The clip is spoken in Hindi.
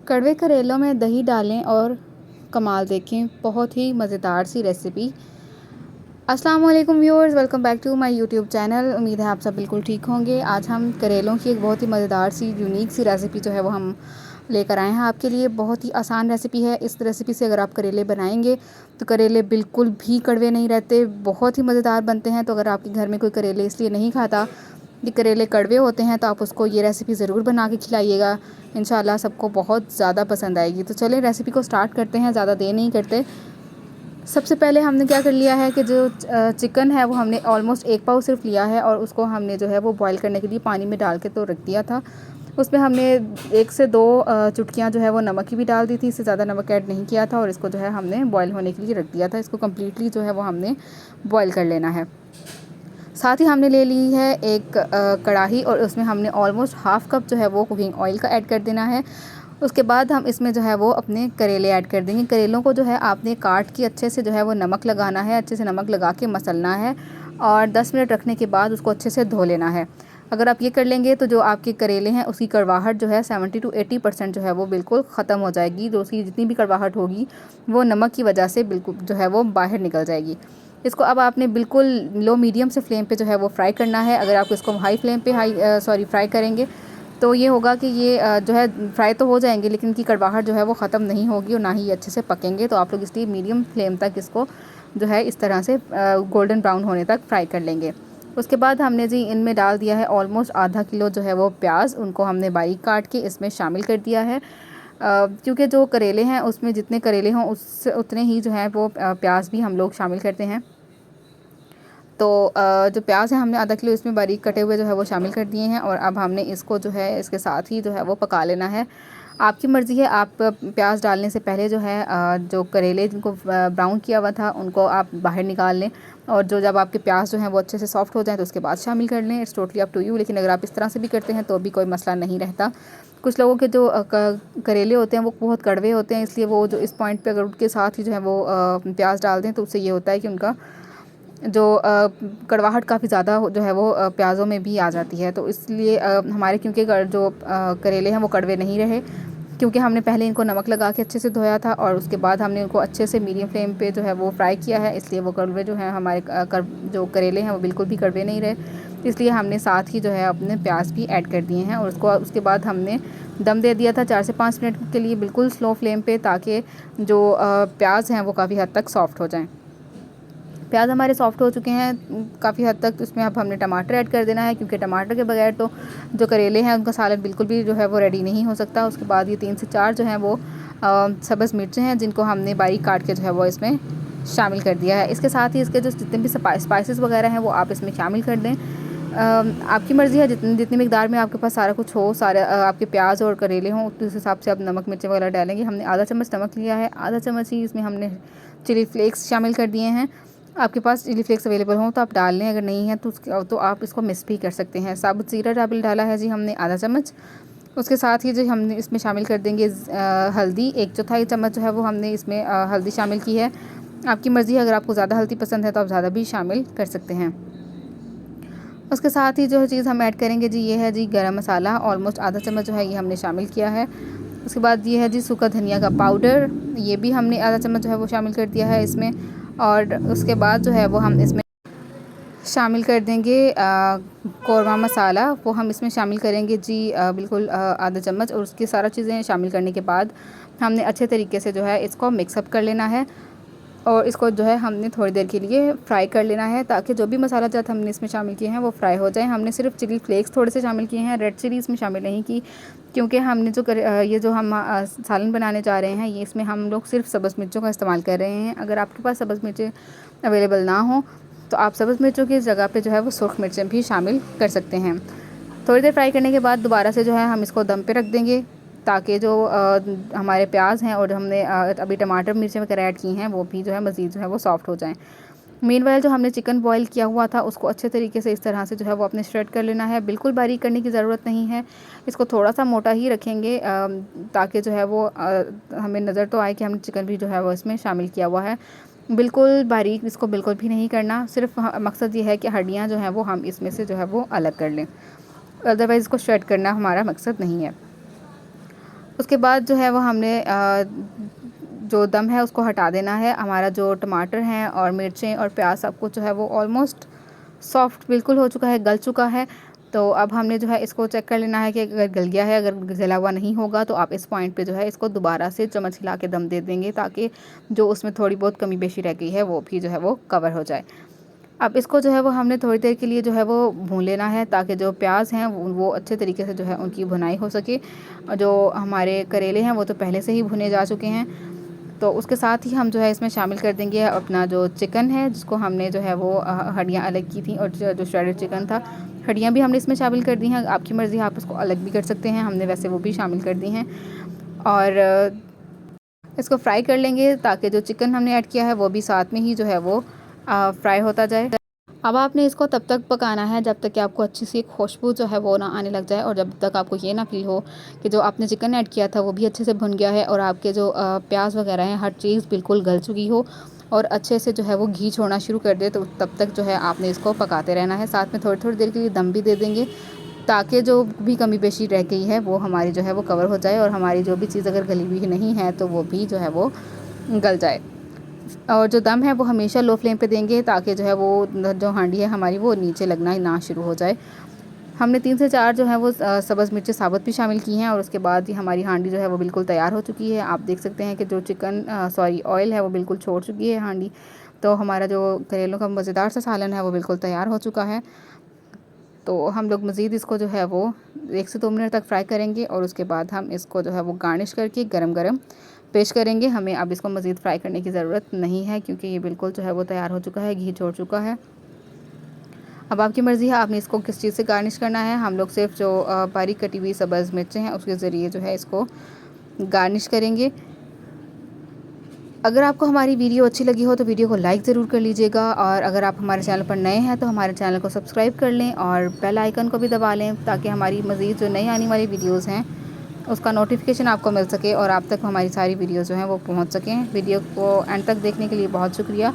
कड़वे करेलों में दही डालें और कमाल देखें, बहुत ही मज़ेदार सी रेसिपी। अस्सलाम वालेकुम viewers, welcome back to my YouTube channel. उम्मीद है आप सब बिल्कुल ठीक होंगे। आज हम करेलों की एक बहुत ही मज़ेदार सी यूनिक सी रेसिपी जो है वो हम लेकर आए हैं आपके लिए। बहुत ही आसान रेसिपी है। इस रेसिपी से अगर आप करेले बनाएंगे तो करेले बिल्कुल भी कड़वे नहीं रहते, बहुत ही मज़ेदार बनते हैं। तो अगर आपके घर में कोई करेले इसलिए नहीं खाता कि करेले कड़वे होते हैं तो आप उसको ये रेसिपी ज़रूर बना के खिलाइएगा। इंशाल्लाह सबको बहुत ज़्यादा पसंद आएगी। तो चलिए रेसिपी को स्टार्ट करते हैं, ज़्यादा देर नहीं करते। सबसे पहले हमने क्या कर लिया है कि जो चिकन है वो हमने ऑलमोस्ट 1 पाव सिर्फ लिया है और उसको हमने जो है वो बॉईल करने के लिए पानी में डाल के तो रख दिया था। उसमें हमने 1 से 2 चुटकियाँ जो है वो नमक की भी डाल दी थी, इससे ज़्यादा नमक ऐड नहीं किया था। और इसको जो है हमने बॉईल होने के लिए रख दिया था। इसको कम्प्लीटली जो है वो हमने बॉईल कर लेना है। साथ ही हमने ले ली है एक कढ़ाई और उसमें हमने ऑलमोस्ट हाफ़ कप जो है वो कुकिंग ऑयल का ऐड कर देना है। उसके बाद हम इसमें जो है वो अपने करेले ऐड कर देंगे। करेलों को जो है आपने काट के अच्छे से जो है वो नमक लगाना है, अच्छे से नमक लगा के मसलना है और 10 मिनट रखने के बाद उसको अच्छे से धो लेना है। अगर आप ये कर लेंगे तो जो आपके करेले हैं उसकी कड़वाहट जो है 70 to 80% जो है वो बिल्कुल ख़त्म हो जाएगी। जो उसकी जितनी भी कड़वाहट होगी वो नमक की वजह से बिल्कुल जो है वो बाहर निकल जाएगी। इसको अब आपने बिल्कुल लो मीडियम से फ्लेम पे जो है वो फ्राई करना है। अगर आप इसको हाई फ्लेम पे फ्राई करेंगे तो ये होगा कि ये जो है फ्राई तो हो जाएंगे लेकिन इनकी कड़वाहट जो है वो ख़त्म नहीं होगी और ना ही ये अच्छे से पकेंगे। तो आप लोग इसलिए मीडियम फ्लेम तक इसको जो है इस तरह से गोल्डन ब्राउन होने तक फ्राई कर लेंगे। उसके बाद हमने जी इनमें डाल दिया है ऑलमोस्ट आधा किलो जो है वो प्याज, उनको हमने बारीक काट के इसमें शामिल कर दिया है। क्योंकि जो करेले हैं उसमें जितने करेले हों उससे उतने ही जो है वो प्याज भी हम लोग शामिल करते हैं। तो जो प्याज है हमने आधा किलो इसमें बारीक कटे हुए जो है वो शामिल कर दिए हैं और अब हमने इसको जो है इसके साथ ही जो है वो पका लेना है। आपकी मर्ज़ी है, आप प्याज डालने से पहले जो है जो करेले जिनको ब्राउन किया हुआ था उनको आप बाहर निकाल लें और जो जब आपके प्याज जो हैं वो अच्छे से सॉफ्ट हो जाएँ तो उसके बाद शामिल कर लें। It's totally up to you. लेकिन अगर आप इस तरह से भी करते हैं तो भी कोई मसला नहीं रहता। कुछ लोगों के जो करेले होते हैं वो बहुत कड़वे होते हैं, इसलिए वो जो इस पॉइंट पे अगर उनके साथ ही जो है वो प्याज डाल दें तो उससे ये होता है कि उनका जो कड़वाहट काफ़ी ज़्यादा जो है वो प्याज़ों में भी आ जाती है। तो इसलिए हमारे क्योंकि जो करेले हैं वो कड़वे नहीं रहे, क्योंकि हमने पहले इनको नमक लगा के अच्छे से धोया था और उसके बाद हमने इनको अच्छे से मीडियम फ्लेम पे जो है वो फ्राई किया है, इसलिए वो कड़वे जो हैं हमारे जो करेले हैं वो बिल्कुल भी कड़वे नहीं रहे। इसलिए हमने साथ ही जो है अपने प्याज भी ऐड कर दिए हैं और उसके बाद हमने दम दे दिया था 4 से 5 मिनट के लिए बिल्कुल स्लो फ्लेम पे, ताकि जो प्याज हैं वो काफ़ी हद तक सॉफ्ट हो जाएँ। प्याज हमारे सॉफ्ट हो चुके हैं काफ़ी हद तक। तो इसमें अब हमने टमाटर ऐड कर देना है, क्योंकि टमाटर के बगैर तो जो करेले हैं उनका सालन बिल्कुल भी जो है वो रेडी नहीं हो सकता। उसके बाद ये 3 से 4 जो हैं वो सब्ज़ मिर्चें हैं जिनको हमने बारीक काट के जो है वो इसमें शामिल कर दिया है। इसके साथ ही इसके जो जितने भी स्पाइसेस वगैरह हैं वो आप इसमें शामिल कर दें। आपकी मर्ज़ी है, जितनी जितनी मिकदार में आपके पास सारा कुछ हो, सारे आपके प्याज और करेले हों उस हिसाब से आप नमक मिर्चें वगैरह डालेंगे। हमने आधा चम्मच नमक लिया है, आधा चम्मच ही इसमें हमने चिली फ्लेक्स शामिल कर दिए हैं। आपके पास चिली फ्लेक्स अवेलेबल हो तो आप डाल लें, अगर नहीं है तो आप इसको मिस भी कर सकते हैं। साबुत ज़ीरा चावल डाला है जी हमने आधा चम्मच। उसके साथ ही जो हमने इसमें शामिल कर देंगे हल्दी, 1/4 चम्मच जो है वो हमने इसमें हल्दी शामिल की है। आपकी मर्ज़ी है, अगर आपको ज़्यादा हल्दी पसंद है तो आप ज़्यादा भी शामिल कर सकते हैं। उसके साथ ही जो चीज़ हम ऐड करेंगे जी ये है जी गरम मसाला, ऑलमोस्ट आधा चम्मच जो है ये हमने शामिल किया है। उसके बाद ये है जी सूखा धनिया का पाउडर, ये भी हमने आधा चम्मच जो है वो शामिल कर दिया है इसमें। और उसके बाद जो है वो हम इसमें शामिल कर देंगे कौरमा मसाला, वो हम इसमें शामिल करेंगे जी बिल्कुल आधा चम्मच। और उसकी सारा चीज़ें शामिल करने के बाद हमने अच्छे तरीके से जो है इसको मिक्सअप कर लेना है और इसको जो है हमने थोड़ी देर के लिए फ्राई कर लेना है, ताकि जो भी मसाला जात हमने इसमें शामिल किए हैं वो फ्राई हो जाए। हमने सिर्फ चिली फ्लेक्स थोड़े से शामिल किए हैं, रेड चिली इसमें शामिल नहीं की, क्योंकि हमने ये जो हम सालन बनाने जा रहे हैं ये इसमें हम लोग सिर्फ सब्ज़ मिर्चों का इस्तेमाल कर रहे हैं। अगर आपके पास सब्ज़ मिर्चें अवेलेबल ना हो तो आप सब्ज़ मिर्चों की जगह पे जो है वो सुर्ख मिर्चें भी शामिल कर सकते हैं। थोड़ी देर फ्राई करने के बाद दोबारा से जो है हम इसको दम पे रख देंगे, ताकि जो हमारे प्याज हैं और हमने अभी टमाटर मिर्चें वगैरह ऐड की हैं वो भी जो है मज़ीद जो है वो सॉफ्ट हो जाएं। मीनवाइल जो हमने चिकन बॉईल किया हुआ था उसको अच्छे तरीके से इस तरह से जो है वो अपने श्रेड कर लेना है। बिल्कुल बारीक करने की ज़रूरत नहीं है, इसको थोड़ा सा मोटा ही रखेंगे ताकि जो है वो हमें नज़र तो आए कि हमने चिकन भी जो है वो इसमें शामिल किया हुआ है। बिल्कुल बारीक इसको बिल्कुल भी नहीं करना, सिर्फ मकसद ये है कि हड्डियाँ जो हैं वो हम इसमें से जो है वो अलग कर लें, अदरवाइज़ इसको श्रेड करना हमारा मकसद नहीं है। उसके बाद जो है वो हमने जो दम है उसको हटा देना है। हमारा जो टमाटर हैं और मिर्चें और प्याज सब कुछ जो है वो ऑलमोस्ट सॉफ्ट बिल्कुल हो चुका है, गल चुका है। तो अब हमने जो है इसको चेक कर लेना है कि अगर गल गया है, अगर गला हुआ नहीं होगा तो आप इस पॉइंट पे जो है इसको दोबारा से चम्मच हिला के दम दे देंगे, ताकि जो उसमें थोड़ी बहुत कमी बेशी रह गई है वो भी जो है वो कवर हो जाए। अब इसको जो है वो हमने थोड़ी देर के लिए जो है वो भून लेना है, ताकि जो प्याज हैं वो अच्छे तरीके से जो है उनकी भुनाई हो सके। और जो हमारे करेले हैं वो तो पहले से ही भुने जा चुके हैं। तो उसके साथ ही हम जो है इसमें शामिल कर देंगे अपना जो चिकन है, जिसको हमने जो है वो हड्डियाँ अलग की थी, और जो श्रेडेड चिकन था हड्डियाँ भी हमने इसमें शामिल कर दी हैं। आपकी मर्ज़ी, आप इसको अलग भी कर सकते हैं, हमने वैसे वो भी शामिल कर दी हैं। और इसको फ्राई कर लेंगे, ताकि जो चिकन हमने ऐड किया है वो भी साथ में ही जो है वो फ्राई होता जाए। अब आपने इसको तब तक पकाना है जब तक कि आपको अच्छी सी खुशबू जो है वो ना आने लग जाए, और जब तक आपको ये ना फील हो कि जो आपने चिकन ऐड किया था वो भी अच्छे से भुन गया है, और आपके जो प्याज वगैरह हैं हर चीज़ बिल्कुल गल चुकी हो और अच्छे से जो है वो घी छोड़ना शुरू कर दे। तो तब तक जो है आपने इसको पकाते रहना है। साथ में थोड़ी थोड़ी देर के लिए दम भी दे देंगे, ताकि जो भी कमी पेशी रह गई है वो हमारी जो है वो कवर हो जाए, और हमारी जो भी चीज़ अगर गली हुई नहीं है तो वो भी जो है वो गल जाए। और जो दम है वो हमेशा लो फ्लेम पे देंगे, ताकि जो है वो जो हांडी है हमारी वो नीचे लगना ना शुरू हो जाए। हमने 3 से 4 जो है वो सब्ज़ मिर्चें साबुत भी शामिल की हैं, और उसके बाद ही हमारी हांडी जो है वो बिल्कुल तैयार हो चुकी है। आप देख सकते हैं कि जो ऑयल है वो बिल्कुल छोड़ चुकी है हांडी। तो हमारा जो करेलों का मज़ेदार सा सालन है वो बिल्कुल तैयार हो चुका है। तो हम लोग मज़ीद इसको जो है वो 1 से 2 मिनट तक फ्राई करेंगे, और उसके बाद हम इसको जो है वो गार्निश करके गरम-गरम पेश करेंगे। हमें अब इसको मज़ीद फ्राई करने की ज़रूरत नहीं है, क्योंकि ये बिल्कुल जो है वो तैयार हो चुका है, घी छोड़ चुका है। अब आपकी मर्ज़ी है आपने इसको किस चीज़ से गार्निश करना है। हम लोग सिर्फ जो बारीक कटी हुई सब्ज़ मिर्चें हैं उसके ज़रिए जो है इसको गार्निश करेंगे। अगर आपको हमारी वीडियो अच्छी लगी हो तो वीडियो को लाइक ज़रूर कर लीजिएगा, और अगर आप हमारे चैनल पर नए हैं तो हमारे चैनल को सब्सक्राइब कर लें और बेल आइकन को भी दबा लें, ताकि हमारी मज़ीद जो नई आने वाली वीडियोज़ हैं उसका नोटिफिकेशन आपको मिल सके और आप तक हमारी सारी वीडियोज़ जो हैं वो पहुँच सकें। वीडियो को एंड तक देखने के लिए बहुत शुक्रिया।